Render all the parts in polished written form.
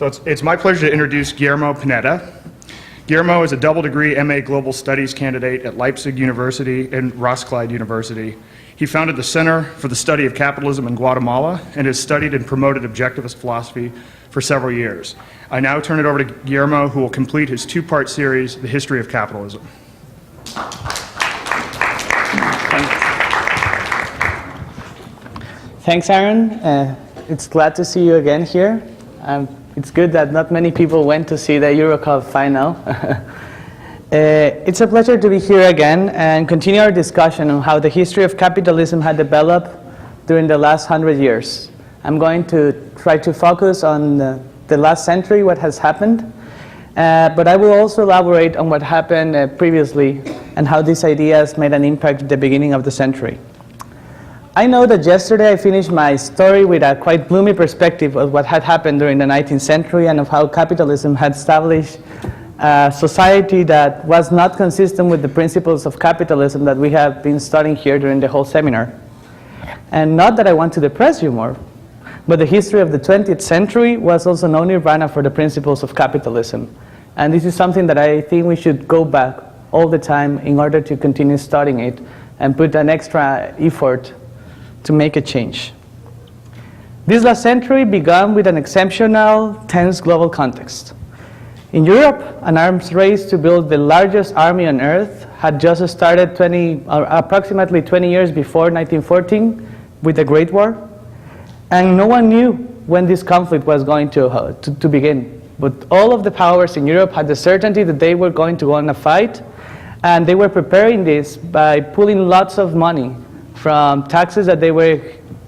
So it's my pleasure to introduce Guillermo Pineda. Guillermo is a double degree MA Global Studies candidate at Leipzig University and Roskilde University. He founded the Center for the Study of Capitalism in Guatemala and has studied and promoted objectivist philosophy for several years. I now turn it over to Guillermo, who will complete his two-part series, The History of Capitalism. Thanks, Aaron. It's glad to see you again here. It's good that not many people went to see the Eurocup final. It's a pleasure to be here again and continue our discussion on how the history of capitalism had developed during the last 100 years. I'm going to try to focus on the last century, what has happened, but I will also elaborate on what happened previously and how these ideas made an impact at the beginning of the century. I know that yesterday I finished my story with a quite gloomy perspective of what had happened during the 19th century and of how capitalism had established a society that was not consistent with the principles of capitalism that we have been studying here during the whole seminar. And not that I want to depress you more, but the history of the 20th century was also no nirvana for the principles of capitalism. And this is something that I think we should go back all the time in order to continue studying it and put an extra effort to make a change. This last century began with an exceptional, tense global context. In Europe, an arms race to build the largest army on earth had just started approximately 20 years before 1914 with the Great War, and no one knew when this conflict was going to begin. But all of the powers in Europe had the certainty that they were going to go on a fight, and they were preparing this by pulling lots of money from taxes that they were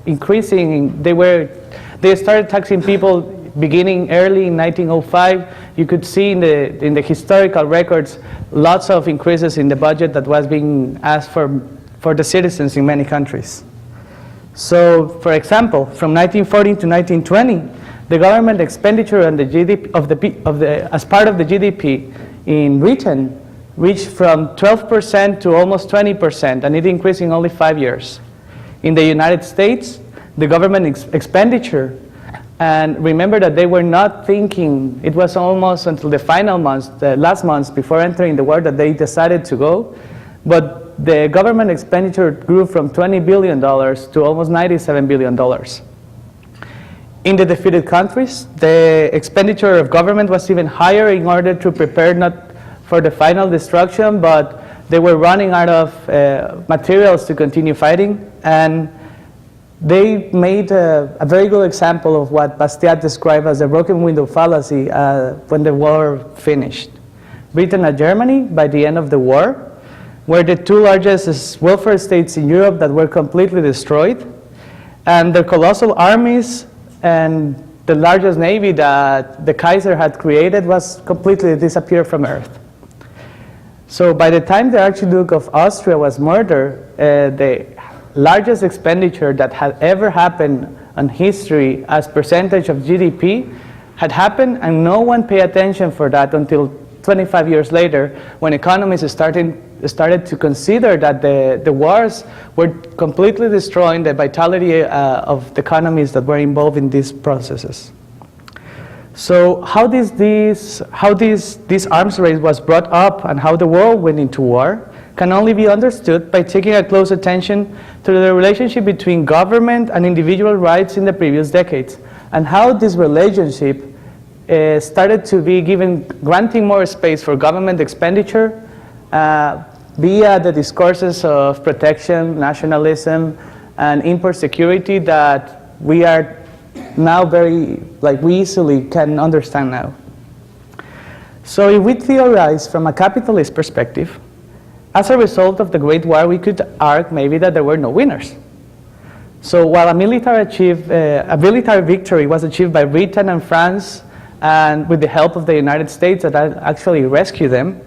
increasing. They started taxing people beginning early in 1905. You could see in the historical records lots of increases in the budget that was being asked for the citizens in many countries. So, for example, from 1940 to 1920, the government expenditure on the GDP as part of the GDP in Britain reached from 12% to almost 20%, and it increased in only 5 years. In the United States, the government expenditure, and remember that they were not thinking, it was almost until the final months, the last months before entering the war that they decided to go, but the government expenditure grew from $20 billion to almost $97 billion. In the defeated countries, the expenditure of government was even higher in order to prepare not for the final destruction, but they were running out of materials to continue fighting, and they made a very good example of what Bastiat described as the broken window fallacy when the war finished. Britain and Germany, by the end of the war, were the two largest welfare states in Europe that were completely destroyed, and the colossal armies and the largest navy that the Kaiser had created was completely disappeared from Earth. So by the time the Archduke of Austria was murdered, the largest expenditure that had ever happened on history as percentage of GDP had happened, and no one paid attention for that until 25 years later, when economists started to consider that the wars were completely destroying the vitality of the economies that were involved in these processes. So how this arms race was brought up and how the world went into war can only be understood by taking a close attention to the relationship between government and individual rights in the previous decades, and how this relationship started to be granting more space for government expenditure via the discourses of protection, nationalism, and import security that we are now we easily can understand now. So if we theorize from a capitalist perspective, as a result of the Great War, we could argue maybe that there were no winners. So while a military victory was achieved by Britain and France, and with the help of the United States that actually rescued them,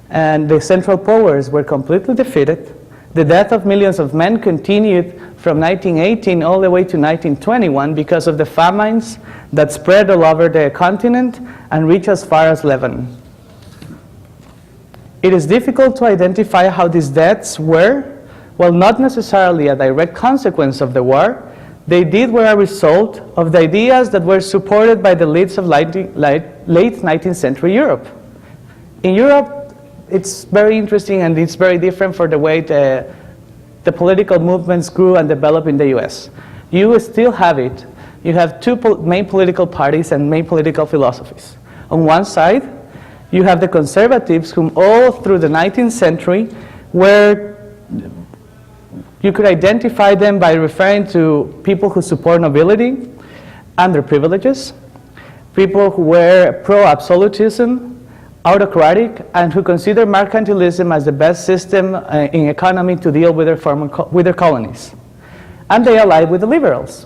and the Central Powers were completely defeated, the death of millions of men continued from 1918 all the way to 1921 because of the famines that spread all over the continent and reached as far as Lebanon. It is difficult to identify how these deaths were, well, not necessarily a direct consequence of the war, they did were a result of the ideas that were supported by the elites of late 19th century Europe. In Europe, it's very interesting and it's very different for the way the political movements grew and developed in the US. You still have it. You have two main political parties and main political philosophies. On one side, you have the conservatives whom all through the 19th century were, you could identify them by referring to people who support nobility and their privileges, people who were pro-absolutism, autocratic, and who consider mercantilism as the best system in economy to deal with their colonies. And they allied with the liberals.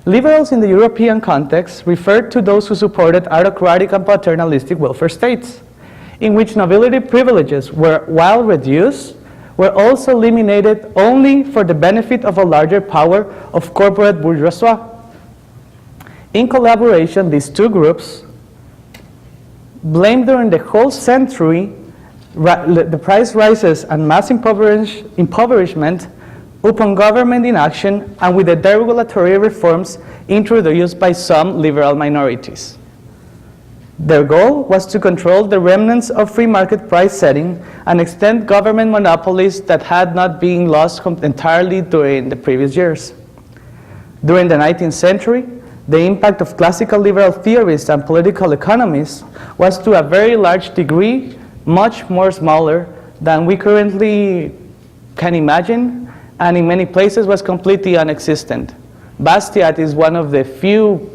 Liberals in the European context referred to those who supported autocratic and paternalistic welfare states, in which nobility privileges were, while reduced, were also eliminated only for the benefit of a larger power of corporate bourgeoisie. In collaboration, these two groups blamed during the whole century the price rises and mass impoverishment upon government inaction and with the deregulatory reforms introduced by some liberal minorities. Their goal was to control the remnants of free market price setting and extend government monopolies that had not been lost entirely during the previous years. During the 19th century, the impact of classical liberal theorists and political economists was to a very large degree much more smaller than we currently can imagine, and in many places was completely non-existent. Bastiat is one of the few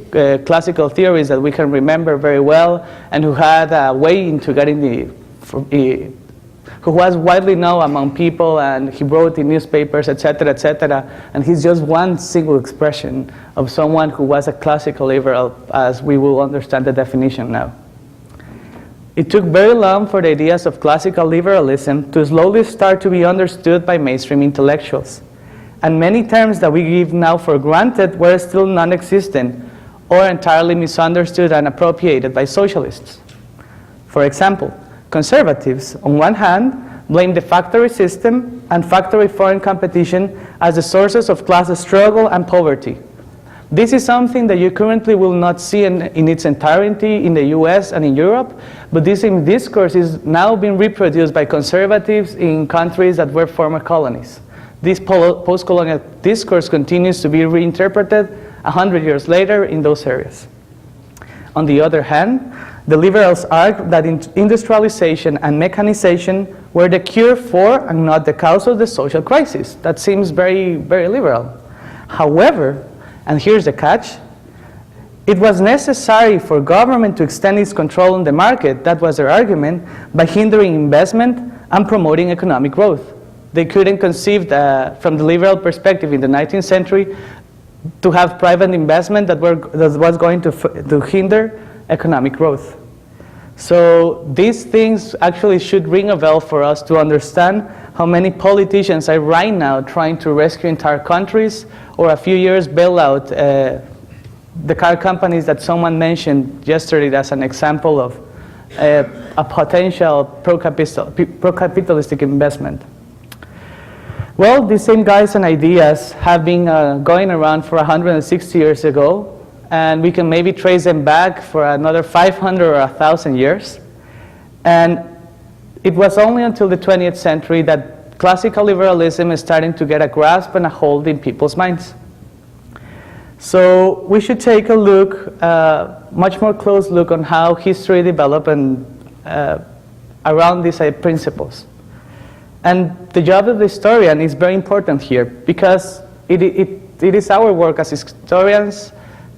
classical theories that we can remember very well, and who had a way into getting who was widely known among people, and he wrote in newspapers, etc., and he's just one single expression of someone who was a classical liberal, as we will understand the definition now. It took very long for the ideas of classical liberalism to slowly start to be understood by mainstream intellectuals. And many terms that we give now for granted were still non-existent or entirely misunderstood and appropriated by socialists. For example, conservatives, on one hand, blame the factory system and factory foreign competition as the sources of class struggle and poverty. This is something that you currently will not see in its entirety in the US and in Europe, but this discourse is now being reproduced by conservatives in countries that were former colonies. This post-colonial discourse continues to be reinterpreted 100 years later in those areas. On the other hand, the liberals argue that industrialization and mechanization were the cure for and not the cause of the social crisis. That seems very, very liberal. However, and here's the catch, it was necessary for government to extend its control on the market, that was their argument, by hindering investment and promoting economic growth. They couldn't conceive from the liberal perspective in the 19th century to have private investment that was going to hinder economic growth. So these things actually should ring a bell for us to understand how many politicians are right now trying to rescue entire countries, or a few years bail out the car companies that someone mentioned yesterday as an example of a potential pro-capitalistic investment. Well, these same guys and ideas have been going around for 160 years ago, and we can maybe trace them back for another 500 or 1,000 years. And it was only until the 20th century that classical liberalism is starting to get a grasp and a hold in people's minds. So we should take a look, much more close look on how history developed and around these principles. And the job of the historian is very important here, because it is our work as historians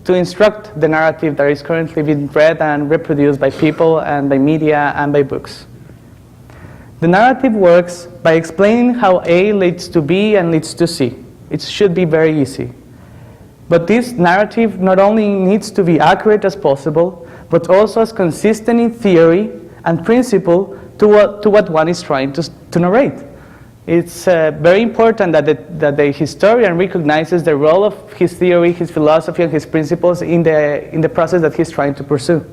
to instruct the narrative that is currently being read and reproduced by people and by media and by books. The narrative works by explaining how A leads to B and leads to C. It should be very easy. But this narrative not only needs to be accurate as possible, but also as consistent in theory and principle to what one is trying to narrate. It's very important that the historian recognizes the role of his theory, his philosophy, and his principles in the process that he's trying to pursue.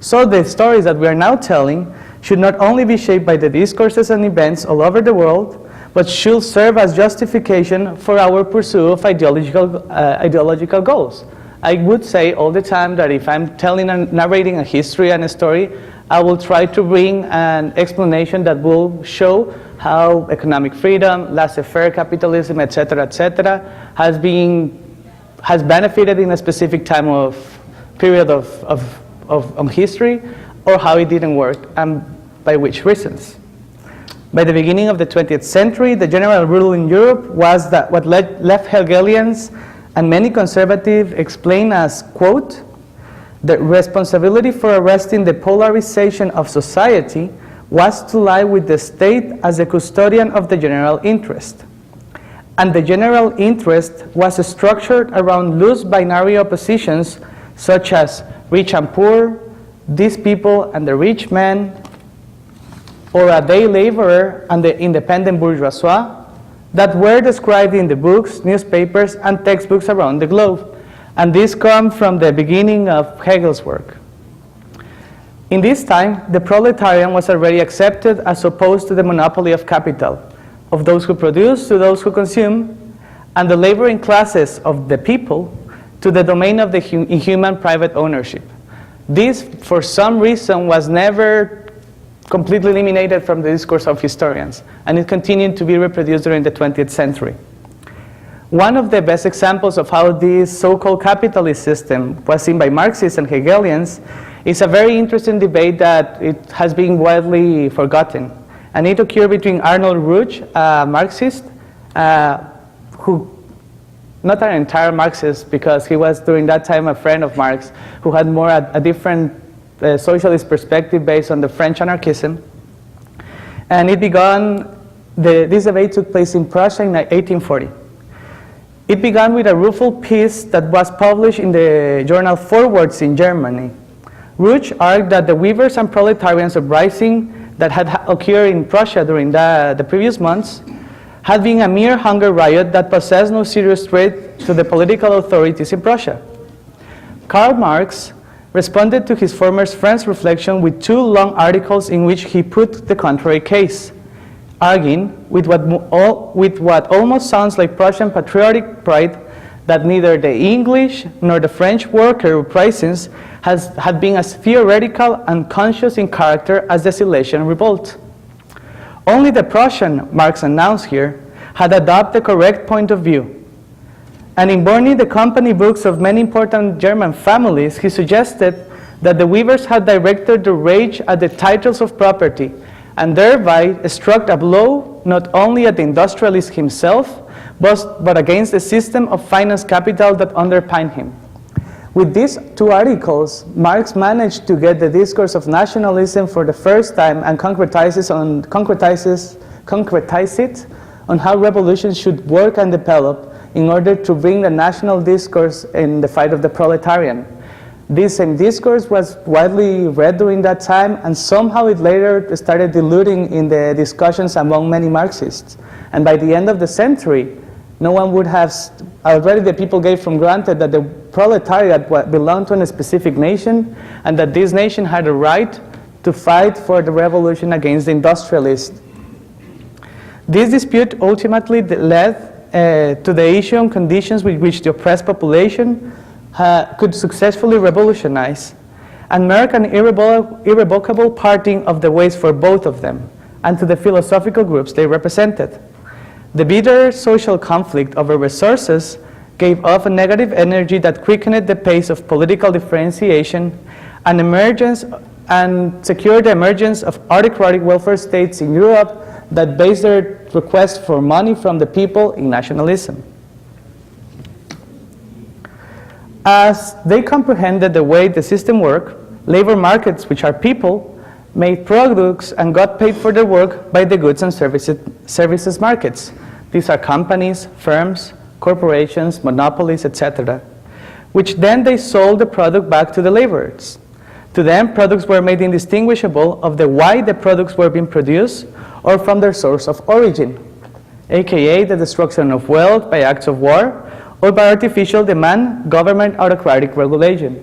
So the stories that we are now telling should not only be shaped by the discourses and events all over the world, but should serve as justification for our pursuit of ideological goals. I would say all the time that if I'm telling and narrating a history and a story, I will try to bring an explanation that will show how economic freedom, laissez-faire capitalism, etc., has benefited in a specific time of period of history, or how it didn't work, and by which reasons. By the beginning of the 20th century, the general rule in Europe was that what left Hegelians and many conservatives explain as, quote, the responsibility for arresting the polarization of society was to lie with the state as the custodian of the general interest. And the general interest was structured around loose binary oppositions such as rich and poor, these people and the rich man, or a day laborer and the independent bourgeoisie, that were described in the books, newspapers, and textbooks around the globe. And this comes from the beginning of Hegel's work. In this time, the proletarian was already accepted as opposed to the monopoly of capital, of those who produce to those who consume, and the laboring classes of the people to the domain of the inhuman private ownership. This, for some reason, was never completely eliminated from the discourse of historians, and it continued to be reproduced during the 20th century. One of the best examples of how this so-called capitalist system was seen by Marxists and Hegelians is a very interesting debate that it has been widely forgotten. And it occurred between Arnold Ruge, a Marxist, who, not an entire Marxist, because he was during that time a friend of Marx, who had more a different socialist perspective based on the French anarchism. And it began, this debate took place in Prussia in 1840. It began with a rueful piece that was published in the journal Forwards in Germany. Ruge argued that the weavers and proletarians uprising that had occurred in Prussia during the previous months had been a mere hunger riot that possessed no serious threat to the political authorities in Prussia. Karl Marx responded to his former friend's reflection with 2 long articles in which he put the contrary case, arguing with what almost sounds like Prussian patriotic pride that neither the English nor the French worker uprisings had been as theoretical and conscious in character as the Silesian revolt. Only the Prussian, Marx announced here, had adopted the correct point of view. And in burning the company books of many important German families, he suggested that the weavers had directed the rage at the titles of property, and thereby struck a blow not only at the industrialist himself, but against the system of finance capital that underpinned him. With these 2 articles, Marx managed to get the discourse of nationalism for the first time and concretize it on how revolutions should work and develop in order to bring the national discourse in the fight of the proletarian. This same discourse was widely read during that time, and somehow it later started diluting in the discussions among many Marxists. And by the end of the century, no one would have, already the people gave for granted that the proletariat belonged to a specific nation, and that this nation had a right to fight for the revolution against the industrialists. This dispute ultimately led to the issue on conditions with which the oppressed population could successfully revolutionize and mark an irrevocable parting of the ways for both of them, and to the philosophical groups they represented. The bitter social conflict over resources gave off a negative energy that quickened the pace of political differentiation and secured the emergence of autocratic welfare states in Europe that based their request for money from the people in nationalism. As they comprehended the way the system worked, labor markets, which are people, made products and got paid for their work by the goods and services markets. These are companies, firms, corporations, monopolies, etc., which then they sold the product back to the laborers. To them, products were made indistinguishable of the why the products were being produced or from their source of origin, aka the destruction of wealth by acts of war or by artificial demand, government autocratic regulation.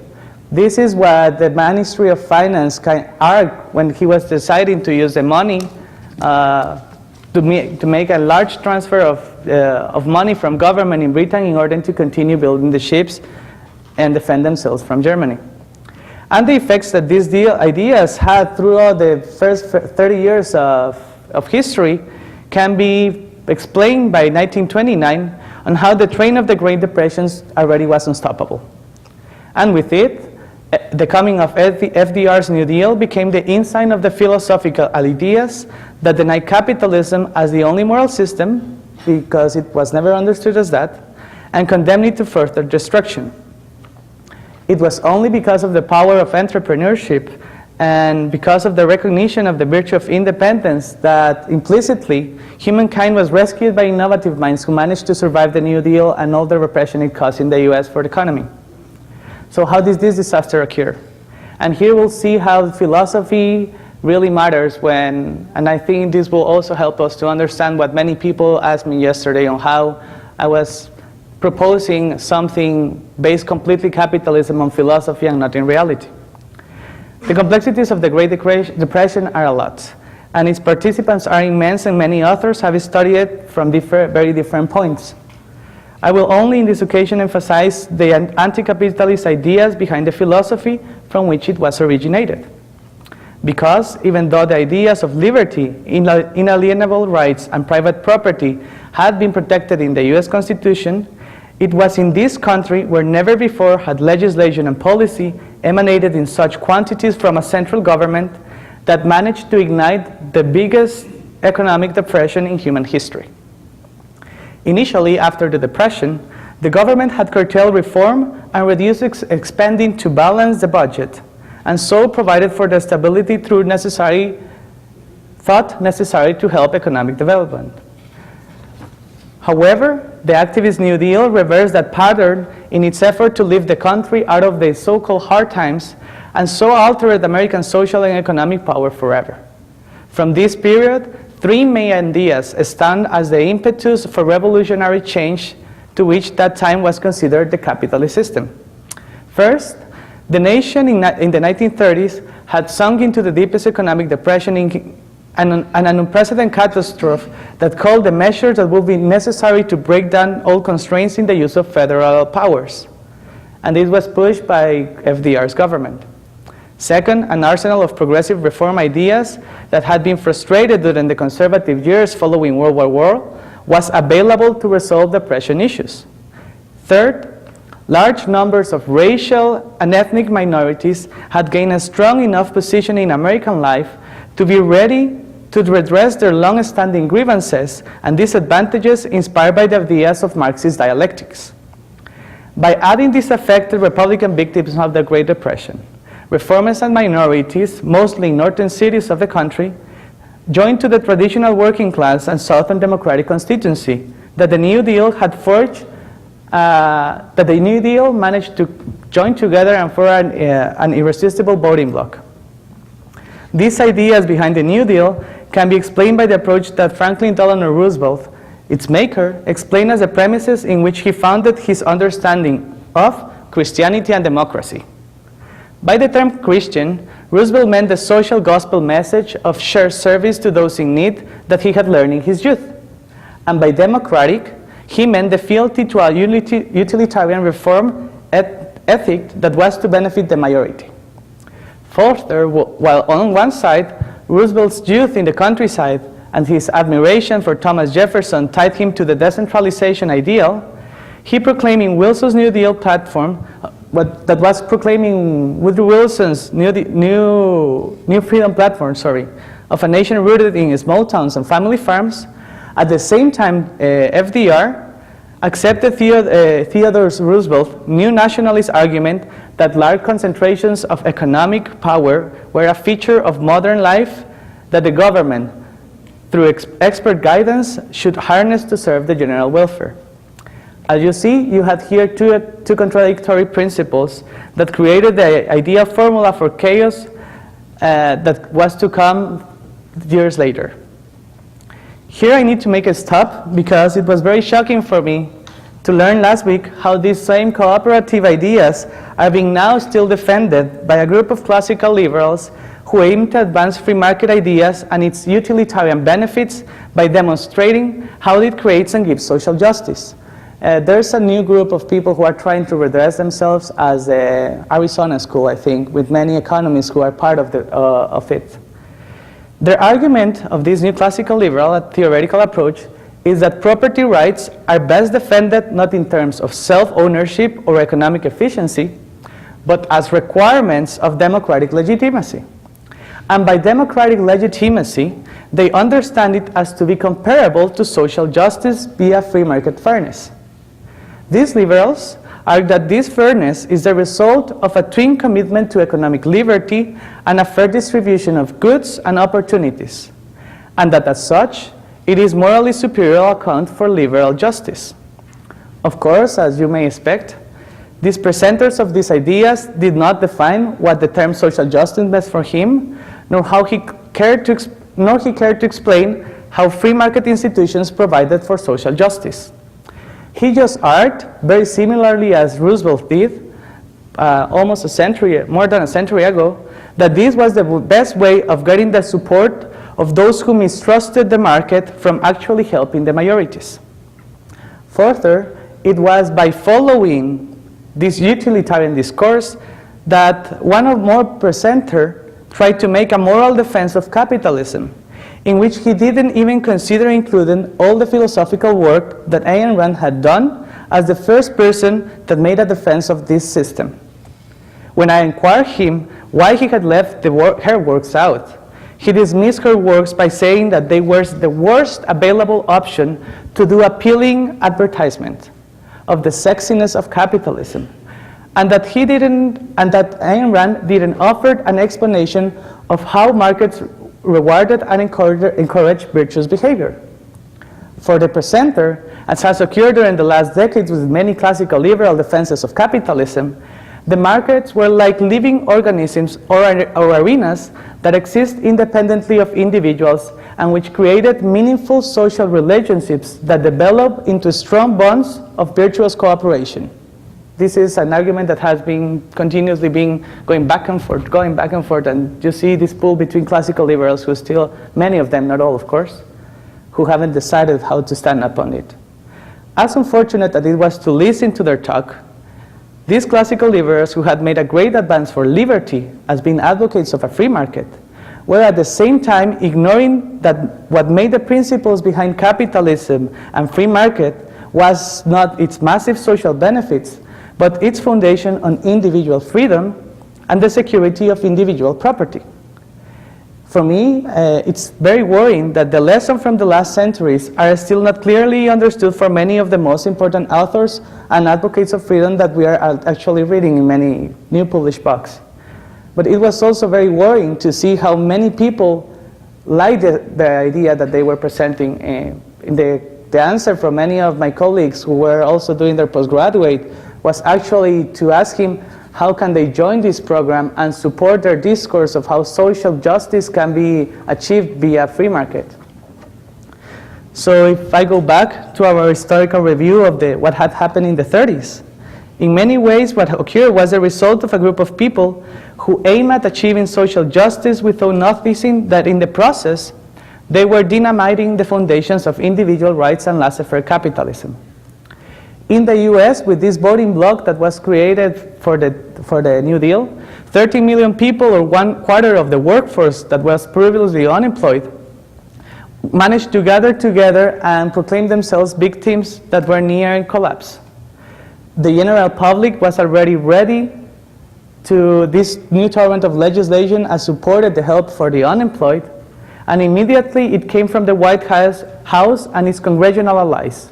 This is what the Ministry of Finance argued when he was deciding to use the money to make a large transfer of money from government in Britain in order to continue building the ships and defend themselves from Germany. And the effects that these ideas had throughout the first 30 years of history can be explained by 1929 on how the train of the Great Depressions already was unstoppable. And with it, the coming of FDR's New Deal became the ensign of the philosophical ideas that denied capitalism as the only moral system, because it was never understood as that, and condemned it to further destruction. It was only because of the power of entrepreneurship and because of the recognition of the virtue of independence that implicitly humankind was rescued by innovative minds who managed to survive the New Deal and all the repression it caused in the US for the economy. So how did this disaster occur? And here we'll see how philosophy really matters and I think this will also help us to understand what many people asked me yesterday on how I was proposing something based completely capitalism on philosophy and not in reality. The complexities of the Great Depression are a lot, and its participants are immense, and many authors have studied it from very different points. I will only in this occasion emphasize the anti-capitalist ideas behind the philosophy from which it was originated. Because even though the ideas of liberty, inalienable rights, and private property had been protected in the US Constitution, it was in this country where never before had legislation and policy emanated in such quantities from a central government that managed to ignite the biggest economic depression in human history. Initially, after the Depression, the government had curtailed reform and reduced expending to balance the budget, and so provided for the stability through thought necessary to help economic development. However, the activist New Deal reversed that pattern in its effort to lift the country out of the so-called hard times and so altered American social and economic power forever. From this period, three main ideas stand as the impetus for revolutionary change to which that time was considered the capitalist system. First, the nation in the 1930s had sunk into the deepest economic depression and an unprecedented catastrophe that called the measures that would be necessary to break down all constraints in the use of federal powers. And this was pushed by FDR's government. Second, an arsenal of progressive reform ideas that had been frustrated during the conservative years following World War I was available to resolve depression issues. Third, large numbers of racial and ethnic minorities had gained a strong enough position in American life to be ready to redress their long-standing grievances and disadvantages inspired by the ideas of Marxist dialectics. By adding these affected Republican victims of the Great Depression, reformers and minorities, mostly in northern cities of the country, joined to the traditional working class and southern democratic constituency that the New Deal had forged, that the New Deal managed to join together and form an irresistible voting bloc. These ideas behind the New Deal can be explained by the approach that Franklin Delano Roosevelt, its maker, explained as the premises in which he founded his understanding of Christianity and democracy. By the term Christian, Roosevelt meant the social gospel message of shared service to those in need that he had learned in his youth. And by democratic, he meant the fealty to a utilitarian reform ethic that was to benefit the majority. Further, while on one side, Roosevelt's youth in the countryside and his admiration for Thomas Jefferson tied him to the decentralization ideal, he proclaimed in Wilson's New Deal platform, that was proclaiming Woodrow Wilson's new freedom platform, of a nation rooted in small towns and family farms. At the same time, FDR accepted Theodore Roosevelt's new nationalist argument that large concentrations of economic power were a feature of modern life that the government, through expert guidance, should harness to serve the general welfare. As you see, you had here two contradictory principles that created the ideal formula for chaos that was to come years later. Here I need to make a stop because it was very shocking for me to learn last week how these same cooperative ideas are being now still defended by a group of classical liberals who aimed to advance free market ideas and its utilitarian benefits by demonstrating how it creates and gives social justice. There's a new group of people who are trying to redress themselves as the Arizona School, I think, with many economists who are part of it. Their argument of this new classical liberal theoretical approach is that property rights are best defended not in terms of self-ownership or economic efficiency, but as requirements of democratic legitimacy. And by democratic legitimacy, they understand it as to be comparable to social justice via free market fairness. These liberals argue that this fairness is the result of a twin commitment to economic liberty and a fair distribution of goods and opportunities, and that as such, it is morally superior account for liberal justice. Of course, as you may expect, these presenters of these ideas did not define what the term social justice meant for him, nor he cared to explain how free market institutions provided for social justice. He just argued, very similarly as Roosevelt did, more than a century ago, that this was the best way of getting the support of those who mistrusted the market from actually helping the majorities. Further, it was by following this utilitarian discourse that one or more presenter tried to make a moral defense of capitalism, in which he didn't even consider including all the philosophical work that Ayn Rand had done as the first person that made a defense of this system. When I inquired him why he had left her works out, he dismissed her works by saying that they were the worst available option to do appealing advertisement of the sexiness of capitalism, and that Ayn Rand didn't offer an explanation of how markets rewarded and encouraged virtuous behavior. For the presenter, as has occurred during the last decades with many classical liberal defenses of capitalism, the markets were like living organisms or arenas that exist independently of individuals and which created meaningful social relationships that develop into strong bonds of virtuous cooperation. This is an argument that has been continuously going back and forth, and you see this pull between classical liberals who still, many of them, not all of course, who haven't decided how to stand up on it. As unfortunate as it was to listen to their talk, these classical liberals who had made a great advance for liberty as being advocates of a free market were at the same time ignoring that what made the principles behind capitalism and free market was not its massive social benefits, but its foundation on individual freedom and the security of individual property. For me, it's very worrying that the lessons from the last centuries are still not clearly understood for many of the most important authors and advocates of freedom that we are actually reading in many new published books. But it was also very worrying to see how many people liked the idea that they were presenting. In the answer from many of my colleagues who were also doing their postgraduate was actually to ask him how can they join this program and support their discourse of how social justice can be achieved via free market. So if I go back to our historical review of what had happened in the 30s, in many ways what occurred was a result of a group of people who aim at achieving social justice without noticing that in the process they were dynamiting the foundations of individual rights and laissez-faire capitalism. In the US, with this voting bloc that was created for the New Deal, 30 million people, or 1/4 of the workforce that was previously unemployed, managed to gather together and proclaim themselves victims that were near collapse. The general public was already ready to this new torrent of legislation and supported the help for the unemployed, and immediately it came from the White House and its congressional allies.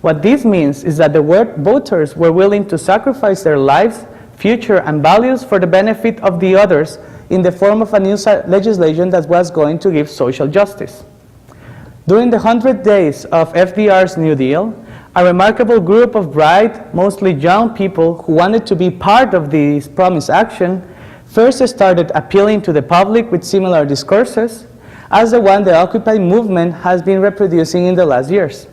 What this means is that the voters were willing to sacrifice their lives, future, and values for the benefit of the others in the form of a new legislation that was going to give social justice. During the 100 days of FDR's New Deal, a remarkable group of bright, mostly young people who wanted to be part of this promised action first started appealing to the public with similar discourses as the one the Occupy movement has been reproducing in the last years.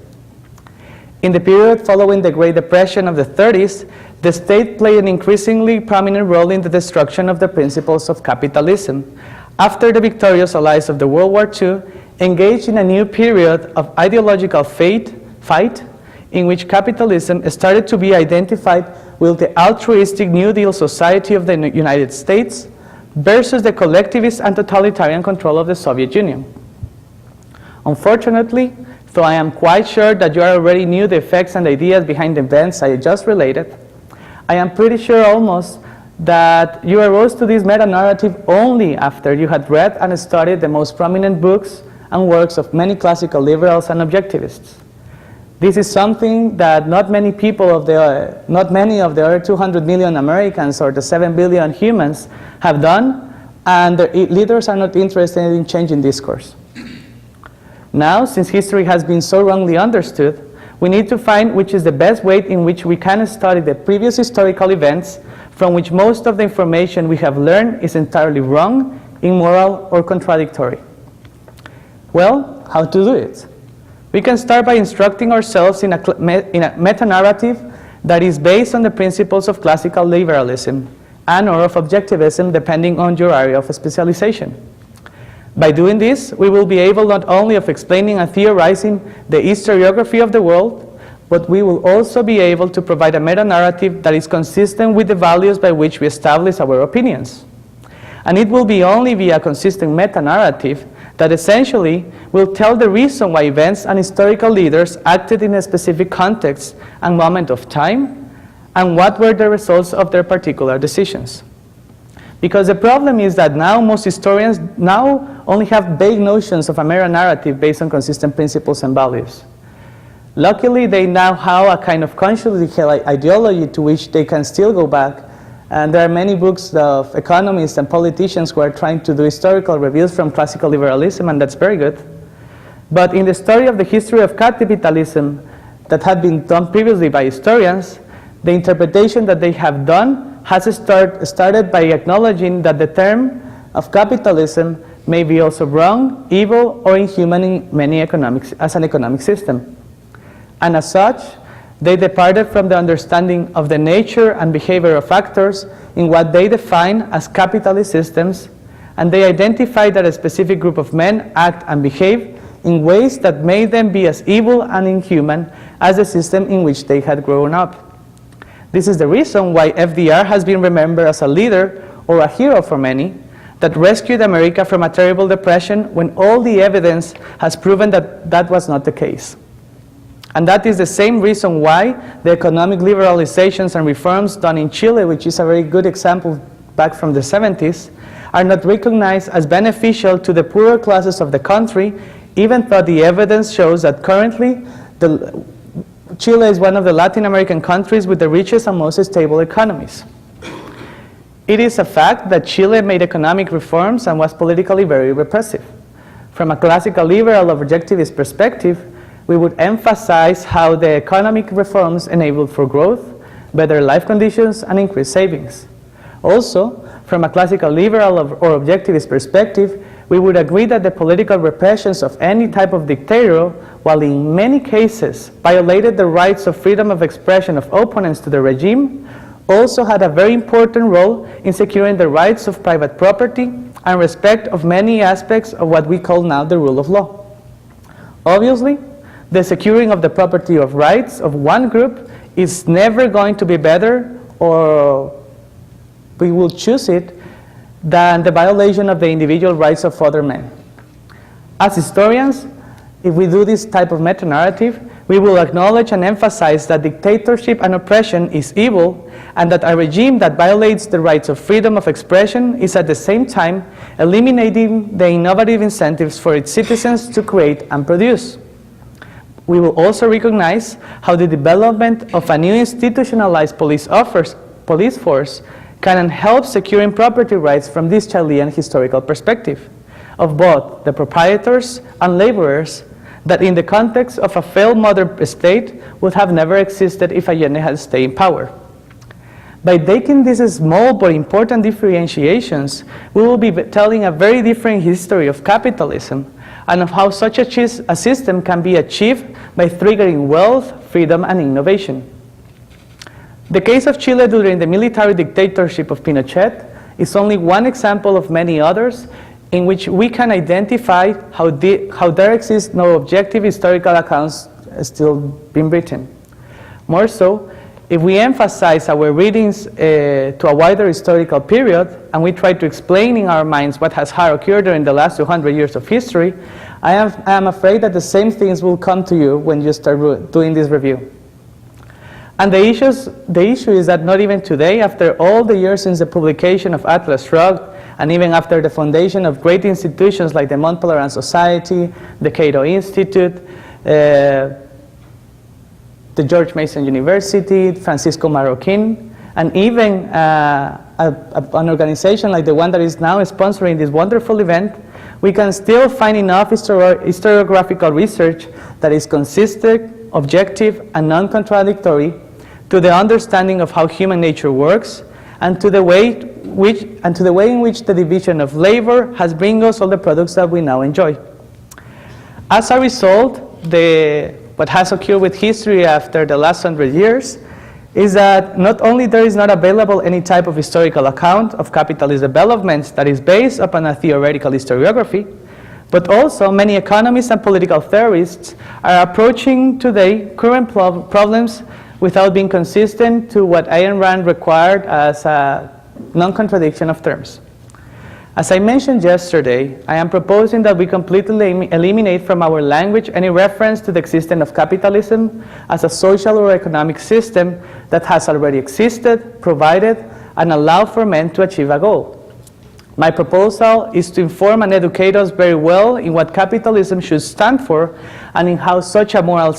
In the period following the Great Depression of the 30s, the state played an increasingly prominent role in the destruction of the principles of capitalism, after the victorious allies of the World War II, engaged in a new period of ideological fight in which capitalism started to be identified with the altruistic New Deal society of the United States versus the collectivist and totalitarian control of the Soviet Union. Unfortunately, though I am quite sure that you already knew the effects and ideas behind the events I just related, I am pretty sure almost that you arose to this meta-narrative only after you had read and studied the most prominent books and works of many classical liberals and objectivists. This is something that not many of the other 200 million Americans or the 7 billion humans have done, and the leaders are not interested in changing discourse. Now, since history has been so wrongly understood, we need to find which is the best way in which we can study the previous historical events from which most of the information we have learned is entirely wrong, immoral, or contradictory. Well, how to do it? We can start by instructing ourselves in a meta-narrative that is based on the principles of classical liberalism and or of objectivism, depending on your area of specialization. By doing this, we will be able not only of explaining and theorizing the historiography of the world, but we will also be able to provide a meta-narrative that is consistent with the values by which we establish our opinions. And it will be only via a consistent meta-narrative that essentially will tell the reason why events and historical leaders acted in a specific context and moment of time, and what were the results of their particular decisions. Because the problem is that now most historians now only have vague notions of a meta-narrative based on consistent principles and values. Luckily, they now have a kind of consciously held ideology to which they can still go back. And there are many books of economists and politicians who are trying to do historical reviews from classical liberalism, and that's very good. But in the study of the history of capitalism that had been done previously by historians, the interpretation that they have done has started by acknowledging that the term of capitalism may be also wrong, evil, or inhuman in many as an economic system. And as such, they departed from the understanding of the nature and behavior of actors in what they define as capitalist systems, and they identified that a specific group of men act and behave in ways that made them be as evil and inhuman as the system in which they had grown up. This is the reason why FDR has been remembered as a leader or a hero for many that rescued America from a terrible depression when all the evidence has proven that that was not the case. And that is the same reason why the economic liberalizations and reforms done in Chile, which is a very good example back from the 70s, are not recognized as beneficial to the poorer classes of the country, even though the evidence shows that currently Chile is one of the Latin American countries with the richest and most stable economies. It is a fact that Chile made economic reforms and was politically very repressive. From a classical liberal or objectivist perspective, we would emphasize how the economic reforms enabled for growth, better life conditions, and increased savings. Also, from a classical liberal or objectivist perspective, we would agree that the political repressions of any type of dictator, while in many cases violated the rights of freedom of expression of opponents to the regime, also had a very important role in securing the rights of private property and respect of many aspects of what we call now the rule of law. Obviously, the securing of the property of rights of one group is never going to be better, or we will choose it, than the violation of the individual rights of other men. As historians, if we do this type of meta-narrative, we will acknowledge and emphasize that dictatorship and oppression is evil, and that a regime that violates the rights of freedom of expression is at the same time eliminating the innovative incentives for its citizens to create and produce. We will also recognize how the development of a new institutionalized police force can help securing property rights from this Chilean historical perspective of both the proprietors and laborers that in the context of a failed modern state would have never existed if Allende had stayed in power. By taking these small but important differentiations, we will be telling a very different history of capitalism and of how such a system can be achieved by triggering wealth, freedom, and innovation. The case of Chile during the military dictatorship of Pinochet is only one example of many others in which we can identify how there exist no objective historical accounts still being written. More so, if we emphasize our readings to a wider historical period, and we try to explain in our minds what has occurred during the last 200 years of history, I am afraid that the same things will come to you when you start doing this review. And the issue is that not even today, after all the years since the publication of Atlas Shrugged, and even after the foundation of great institutions like the Mont Pelerin Society, the Cato Institute, the George Mason University, Francisco Marroquin, and even an organization like the one that is now sponsoring this wonderful event, we can still find enough historiographical research that is consistent, objective, and non-contradictory to the understanding of how human nature works, and to the way in which the division of labor has bring us all the products that we now enjoy. As a result, what has occurred with history after the last 100 years is that not only there is not available any type of historical account of capitalist developments that is based upon a theoretical historiography, but also many economists and political theorists are approaching today current problems without being consistent to what Ayn Rand required as a non-contradiction of terms. As I mentioned yesterday, I am proposing that we completely eliminate from our language any reference to the existence of capitalism as a social or economic system that has already existed, provided, and allowed for men to achieve a goal. My proposal is to inform and educate us very well in what capitalism should stand for and in how such a moral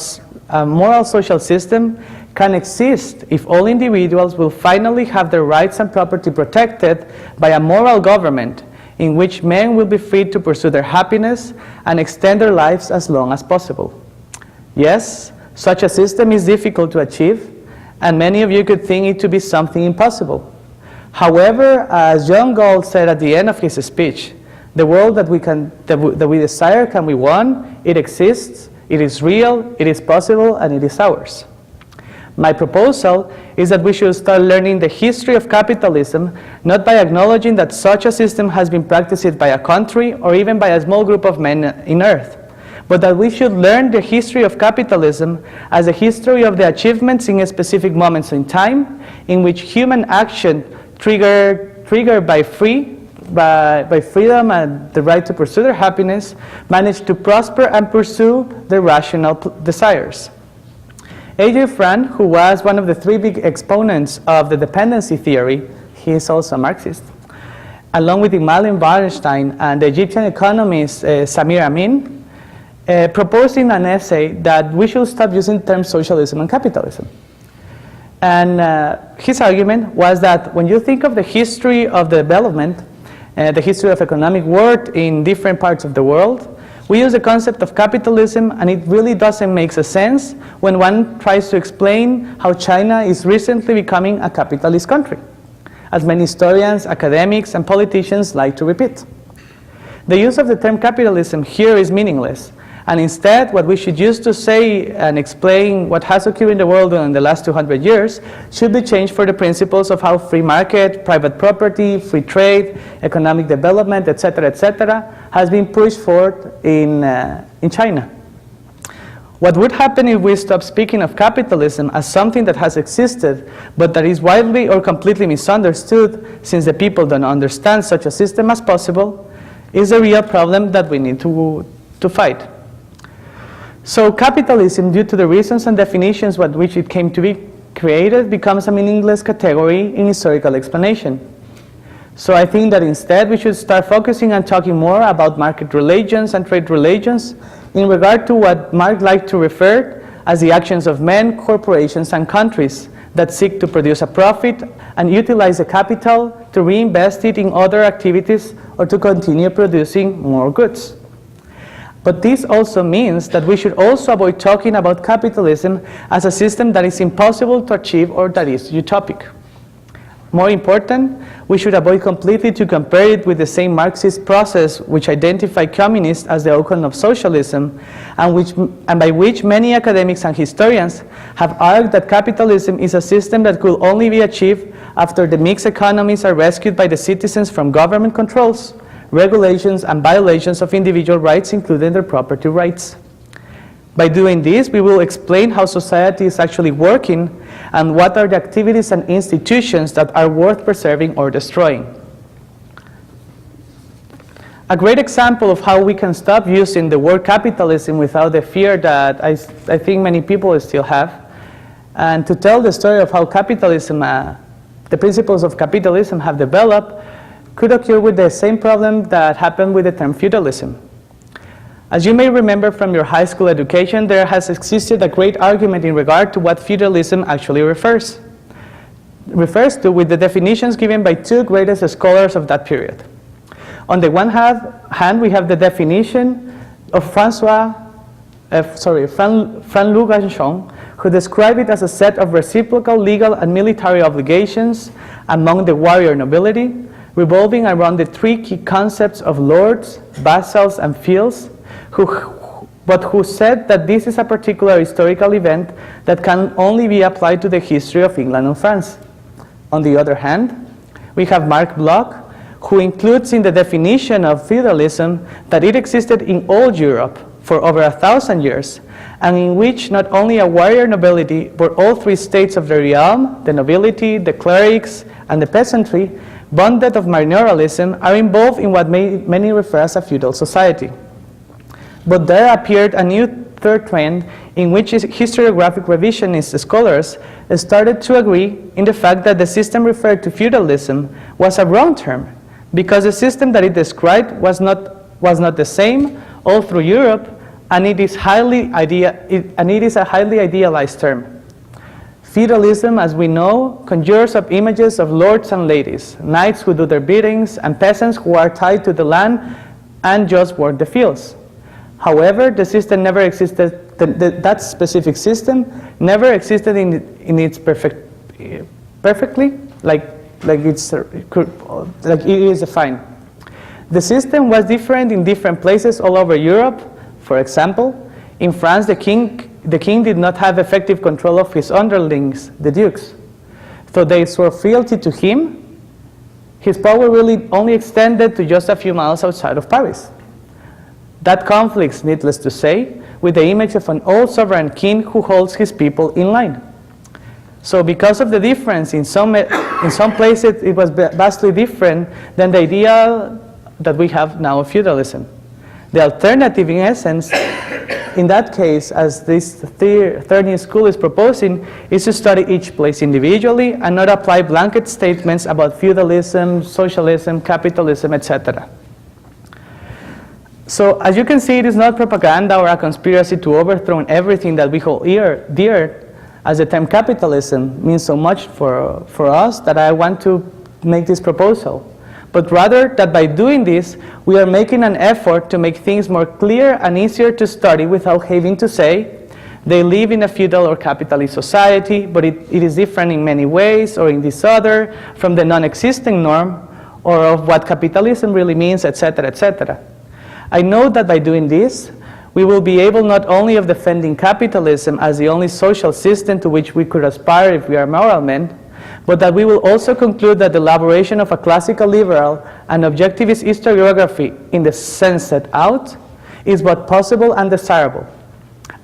social system can exist if all individuals will finally have their rights and property protected by a moral government in which men will be free to pursue their happiness and extend their lives as long as possible. Yes, such a system is difficult to achieve, and many of you could think it to be something impossible. However, as John Galt said at the end of his speech, the world that we desire can be won, it exists, it is real, it is possible, and it is ours. My proposal is that we should start learning the history of capitalism, not by acknowledging that such a system has been practiced by a country or even by a small group of men in Earth, but that we should learn the history of capitalism as a history of the achievements in specific moments in time in which human action triggered by freedom and the right to pursue their happiness, managed to prosper and pursue their rational desires. A.J. Frank, who was one of the three big exponents of the dependency theory, he is also a Marxist, along with Immanuel Wallerstein and the Egyptian economist Samir Amin, proposed in an essay that we should stop using the terms socialism and capitalism. And his argument was that when you think of the history of development, the history of economic work in different parts of the world, we use the concept of capitalism, and it really doesn't make sense when one tries to explain how China is recently becoming a capitalist country, as many historians, academics, and politicians like to repeat. The use of the term capitalism here is meaningless, and instead what we should use to say and explain what has occurred in the world in the last 200 years should be changed for the principles of how free market, private property, free trade, economic development, etc., has been pushed forward in China. What would happen if we stop speaking of capitalism as something that has existed but that is widely or completely misunderstood, since the people don't understand such a system as possible, is a real problem that we need to fight. So capitalism, due to the reasons and definitions with which it came to be created, becomes a meaningless category in historical explanation. So I think that instead we should start focusing on talking more about market relations and trade relations in regard to what Marx liked to refer as the actions of men, corporations, and countries that seek to produce a profit and utilize the capital to reinvest it in other activities or to continue producing more goods. But this also means that we should also avoid talking about capitalism as a system that is impossible to achieve or that is utopic. More important, we should avoid completely to compare it with the same Marxist process which identified communists as the outcome of socialism, and by which many academics and historians have argued that capitalism is a system that could only be achieved after the mixed economies are rescued by the citizens from government controls, regulations, and violations of individual rights, including their property rights. By doing this, we will explain how society is actually working and what are the activities and institutions that are worth preserving or destroying. A great example of how we can stop using the word capitalism without the fear that I think many people still have, and to tell the story of how capitalism, the principles of capitalism have developed, could occur with the same problem that happened with the term feudalism. As you may remember from your high school education, there has existed a great argument in regard to what feudalism actually refers to with the definitions given by two greatest scholars of that period. On the one hand, we have the definition of Francois Luganchon, who described it as a set of reciprocal legal and military obligations among the warrior nobility, revolving around the three key concepts of lords, vassals, and feals, but who said that this is a particular historical event that can only be applied to the history of England and France. On the other hand, we have Marc Bloch, who includes in the definition of feudalism that it existed in all Europe for over 1,000 years, and in which not only a warrior nobility, but all three states of the realm, the nobility, the clerics, and the peasantry, bonded of majoritarianism, are involved in what many refer as a feudal society. But there appeared a new third trend in which historiographic revisionist scholars started to agree in the fact that the system referred to feudalism was a wrong term, because the system that it described was not the same all through Europe, and it is a highly idealized term. Feudalism, as we know, conjures up images of lords and ladies, knights who do their biddings, and peasants who are tied to the land and just work the fields. However, the system never existed, that specific system never existed in its perfectly, like it is defined. The system was different in different places all over Europe. For example, in France, the king did not have effective control of his underlings, the dukes. So they swore fealty to him. His power really only extended to just a few miles outside of Paris. That conflicts, needless to say, with the image of an old sovereign king who holds his people in line. So because of the difference, in some places it was vastly different than the idea that we have now of feudalism. The alternative, in essence, in that case, as this third new school is proposing, is to study each place individually and not apply blanket statements about feudalism, socialism, capitalism, etc. So, as you can see, it is not propaganda or a conspiracy to overthrow everything that we hold dear, as the term capitalism means so much for us that I want to make this proposal. But rather that by doing this, we are making an effort to make things more clear and easier to study without having to say, they live in a feudal or capitalist society, but it is different in many ways, or in this other, from the non-existing norm, or of what capitalism really means, etc., etc. I know that by doing this, we will be able not only of defending capitalism as the only social system to which we could aspire if we are moral men, but that we will also conclude that the elaboration of a classical liberal and objectivist historiography in the sense set out is both possible and desirable,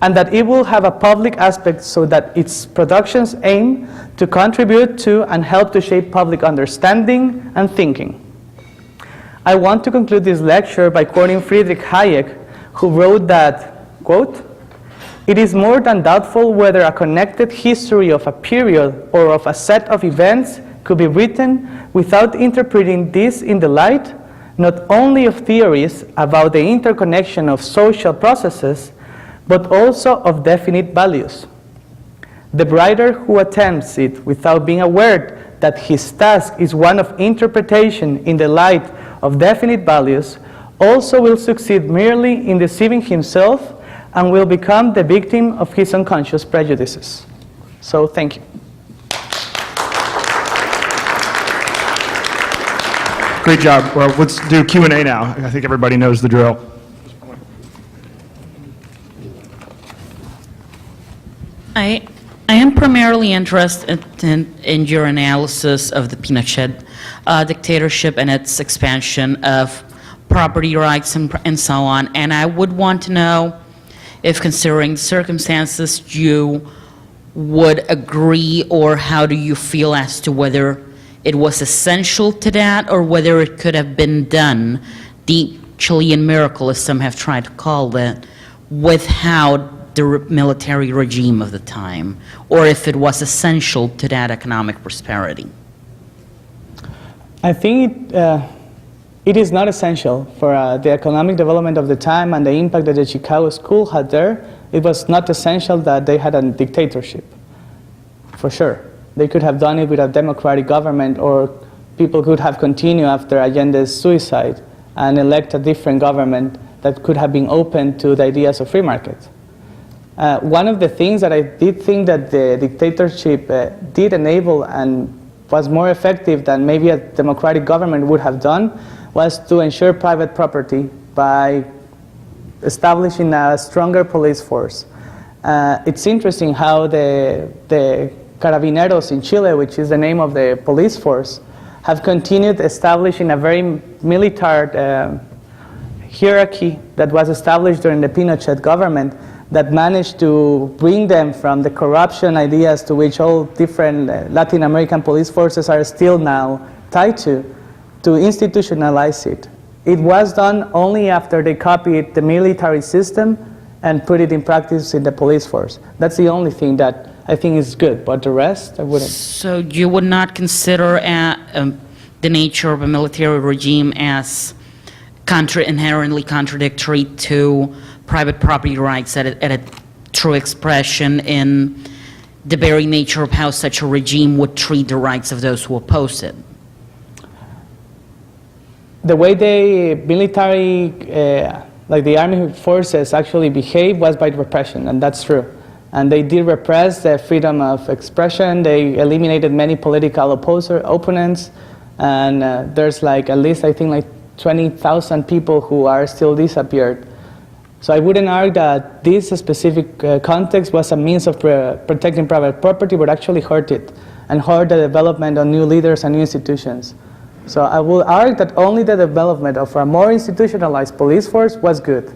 and that it will have a public aspect so that its productions aim to contribute to and help to shape public understanding and thinking. I want to conclude this lecture by quoting Friedrich Hayek, who wrote that, quote, "It is more than doubtful whether a connected history of a period or of a set of events could be written without interpreting this in the light not only of theories about the interconnection of social processes, but also of definite values. The writer who attempts it without being aware that his task is one of interpretation in the light of definite values also will succeed merely in deceiving himself and will become the victim of his unconscious prejudices." So, thank you. Great job. Well, let's do Q&A now. I think everybody knows the drill. I am primarily interested in your analysis of the Pinochet dictatorship and its expansion of property rights and so on. And I would want to know if, considering the circumstances, you would agree, or how do you feel as to whether it was essential to that or whether it could have been done, the Chilean miracle, as some have tried to call it, without the military regime of the time, or if it was essential to that economic prosperity? I think it is not essential for the economic development of the time and the impact that the Chicago School had there. It was not essential that they had a dictatorship, for sure. They could have done it with a democratic government, or people could have continued after Allende's suicide and elect a different government that could have been open to the ideas of free market. One of the things that I did think that the dictatorship did enable and was more effective than maybe a democratic government would have done was to ensure private property by establishing a stronger police force. It's interesting how the Carabineros in Chile, which is the name of the police force, have continued establishing a very military hierarchy that was established during the Pinochet government that managed to bring them from the corruption ideas to which all different Latin American police forces are still now tied to institutionalize it. It was done only after they copied the military system and put it in practice in the police force. That's the only thing that I think is good, but the rest I wouldn't. So you would not consider the nature of a military regime as inherently contradictory to private property rights at a true expression in the very nature of how such a regime would treat the rights of those who oppose it? The way the military, like the army forces actually behave was by repression, and that's true. And they did repress the freedom of expression. They eliminated many political opponents, and there's like at least I think like 20,000 people who are still disappeared. So I wouldn't argue that this specific context was a means of protecting private property, but actually hurt it and hurt the development of new leaders and new institutions. So I will argue that only the development of a more institutionalized police force was good.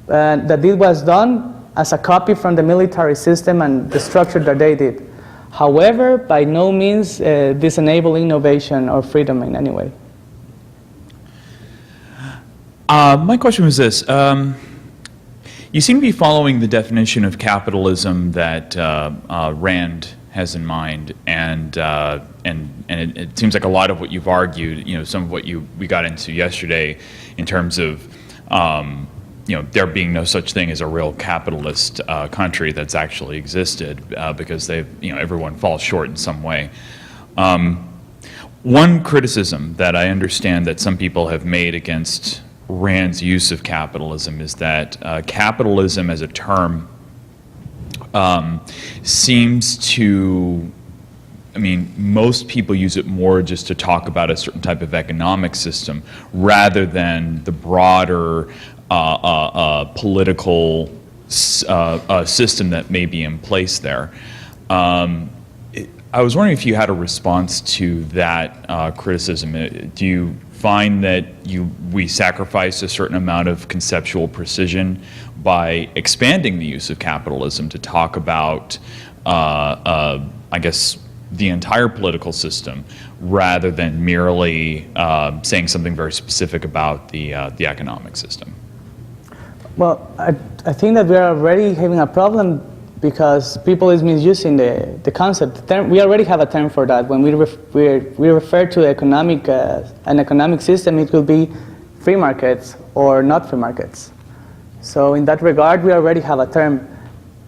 That it was done as a copy from the military system and the structure that they did. However, by no means this enable innovation or freedom in any way. My question was this. You seem to be following the definition of capitalism that Rand has in mind, and it seems like a lot of what you've argued, some of what we got into yesterday in terms of there being no such thing as a real capitalist country that's actually existed because everyone falls short in some way. One criticism that I understand that some people have made against Rand's use of capitalism is that capitalism as a term seems to, most people use it more just to talk about a certain type of economic system rather than the broader political system that may be in place there. I was wondering if you had a response to that criticism. Do you find that we sacrifice a certain amount of conceptual precision by expanding the use of capitalism to talk about, I guess, the entire political system rather than merely saying something very specific about the economic system? Well, I think that we are already having a problem because people is misusing the concept. The term, we already have a term for that. When we refer to an economic system, it will be free markets or not free markets. So in that regard, we already have a term.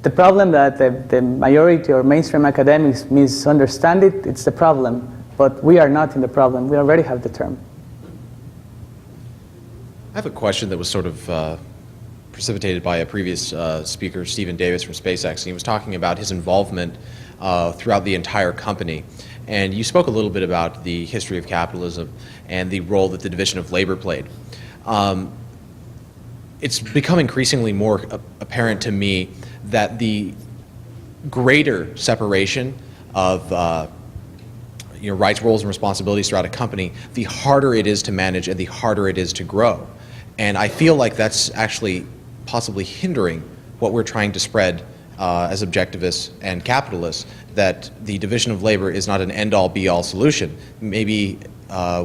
The problem that the majority or mainstream academics misunderstand it's the problem. But we are not in the problem. We already have the term. I have a question that was sort of precipitated by a previous speaker, Stephen Davis from SpaceX, and he was talking about his involvement throughout the entire company. And you spoke a little bit about the history of capitalism and the role that the division of labor played. It's become increasingly more apparent to me that the greater separation of rights, roles, and responsibilities throughout a company, the harder it is to manage and the harder it is to grow. And I feel like that's actually possibly hindering what we're trying to spread as objectivists and capitalists, that the division of labor is not an end-all, be-all solution. Maybe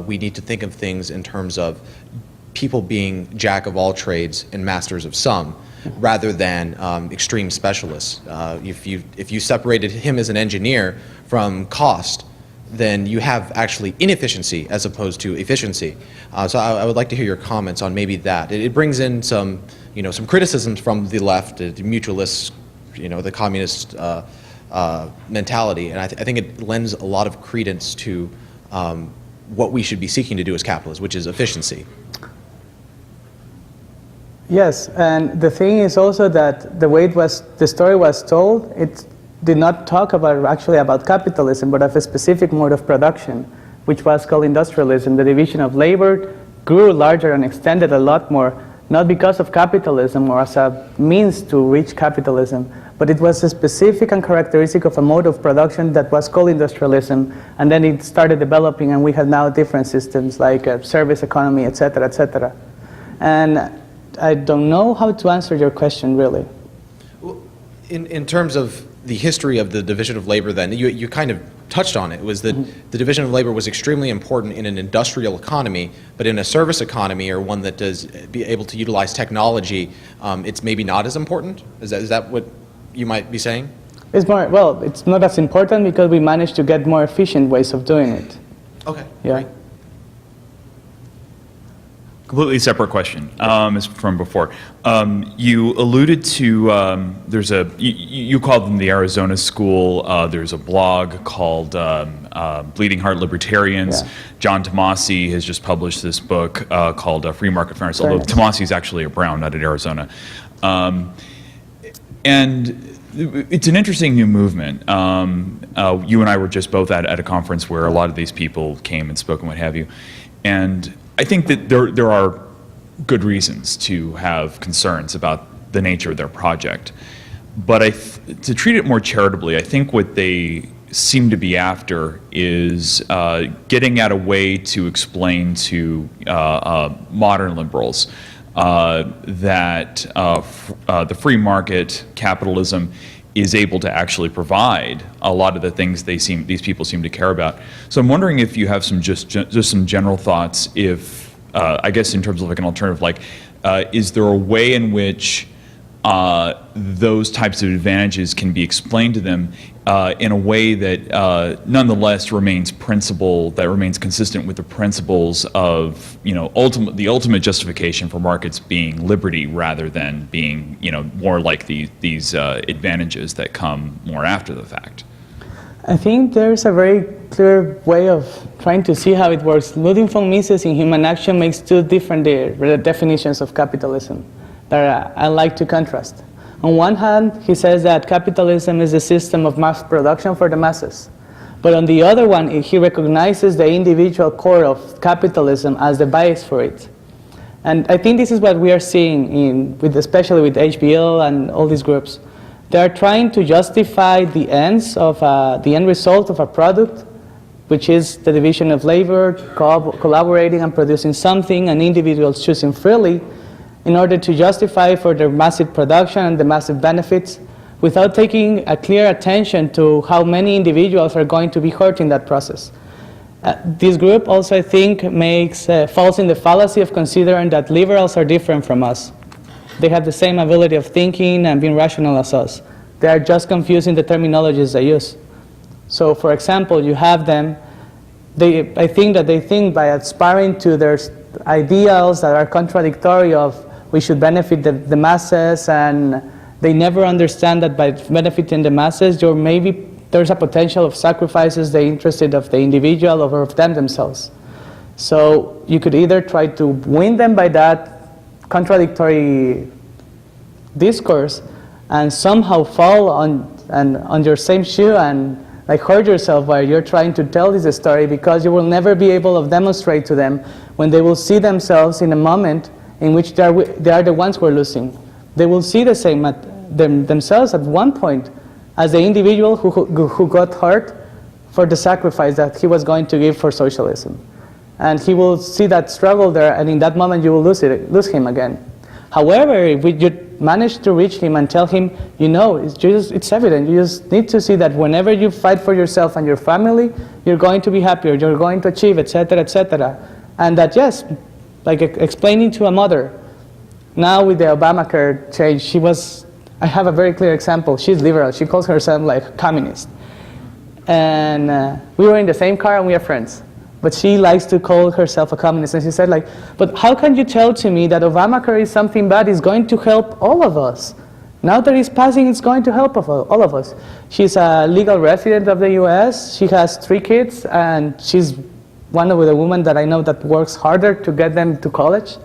we need to think of things in terms of people being jack of all trades and masters of some, rather than extreme specialists. If you separated him as an engineer from cost, then you have actually inefficiency as opposed to efficiency. So I would like to hear your comments on maybe that. It brings in some criticisms from the left, the mutualists, the communist mentality, and I think it lends a lot of credence to what we should be seeking to do as capitalists, which is efficiency. Yes, and the thing is also that the way the story was told, it did not talk about capitalism, but of a specific mode of production, which was called industrialism. The division of labor grew larger and extended a lot more, not because of capitalism or as a means to reach capitalism, but it was a specific and characteristic of a mode of production that was called industrialism, and then it started developing, and we have now different systems like service economy, etc., etc. And I don't know how to answer your question, really. Well, in terms of the history of the division of labor, then, you kind of touched on it. It was that the division of labor was extremely important in an industrial economy, but in a service economy, or one that does be able to utilize technology, it's maybe not as important? Is that what you might be saying? It's not as important because we managed to get more efficient ways of doing it. Okay, yeah. Great. Completely separate question is from before. You alluded to, you called them the Arizona School. There's a blog called Bleeding Heart Libertarians. Yeah. John Tomasi has just published this book called Free Market Fairness, although Tomasi is actually a Brown, not at Arizona. And it's an interesting new movement. You and I were just both at a conference where a lot of these people came and spoke and what have you. And I think that there are good reasons to have concerns about the nature of their project. But to treat it more charitably, I think what they seem to be after is getting at a way to explain to modern liberals that the free market capitalism is able to actually provide a lot of the things these people seem to care about. So I'm wondering if you have some some general thoughts, if I guess in terms of like an alternative, like is there a way in which those types of advantages can be explained to them in a way that nonetheless remains consistent with the principles of the ultimate justification for markets being liberty, rather than being more like these advantages that come more after the fact? I think there's a very clear way of trying to see how it works. Ludwig von Mises in Human Action makes two different definitions of capitalism that I like to contrast. On one hand, he says that capitalism is a system of mass production for the masses. But on the other one, he recognizes the individual core of capitalism as the bias for it. And I think this is what we are seeing, especially with HBO and all these groups. They are trying to justify the ends of the end result of a product, which is the division of labor, collaborating and producing something, and individuals choosing freely, in order to justify for their massive production and the massive benefits, without taking a clear attention to how many individuals are going to be hurt in that process. This group also, I think, falls in the fallacy of considering that liberals are different from us. They have the same ability of thinking and being rational as us. They are just confusing the terminologies they use. So, for example, you have them, I think that they think by aspiring to their ideals that are contradictory of we should benefit the masses, and they never understand that by benefiting the masses, there's a potential of sacrifices the interest of the individual over of themselves. So you could either try to win them by that contradictory discourse and somehow fall on your same shoe and hurt yourself while you're trying to tell this story, because you will never be able to demonstrate to them when they will see themselves in a moment in which they are the ones who are losing. They will see the same themselves at one point as the individual who got hurt for the sacrifice that he was going to give for socialism. And he will see that struggle there, and in that moment you will lose him again. However, if you manage to reach him and tell him, you know, it's evident, you just need to see that whenever you fight for yourself and your family, you're going to be happier, you're going to achieve, etc., etc. And that, yes, like explaining to a mother, now with the Obamacare change, I have a very clear example. She's liberal. She calls herself like communist. And we were in the same car and we are friends. But she likes to call herself a communist. And she said like, but how can you tell to me that Obamacare is something bad? It's going to help all of us. Now that it's passing, it's going to help all of us. She's a legal resident of the US. She has 3 kids. And she's one of the women that I know that works harder to get them to college.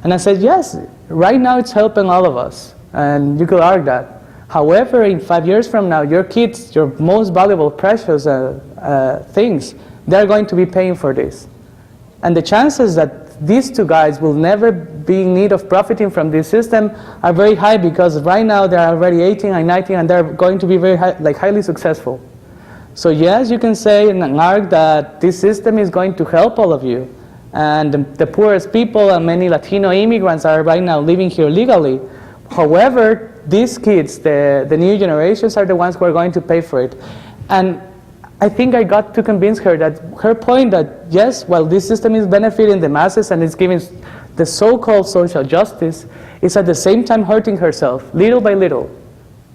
And I said, yes, right now it's helping all of us. And you could argue that. However, in 5 years from now, your kids, your most valuable, precious things, they're going to be paying for this. And the chances that these 2 guys will never be in need of profiting from this system are very high, because right now they're already 18 and 19 and they're going to be very highly successful. So yes, you can say and argue that this system is going to help all of you. And the poorest people and many Latino immigrants are right now living here legally. However, these kids, the new generations, are the ones who are going to pay for it. And I think I got to convince her that her point that, yes, while this system is benefiting the masses and it's giving the so-called social justice, it's at the same time hurting herself, little by little.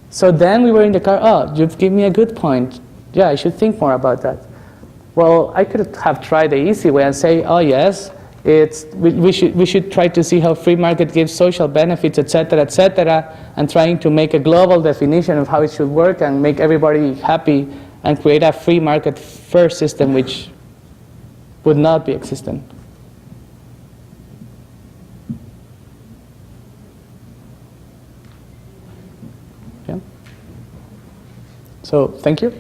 So then we were in the car, oh, you've given me a good point. Yeah, I should think more about that. Well, I could have tried the easy way and say, oh yes, we should try to see how free market gives social benefits, etc., and trying to make a global definition of how it should work and make everybody happy and create a free market first system which would not be existent. Yeah. So, thank you.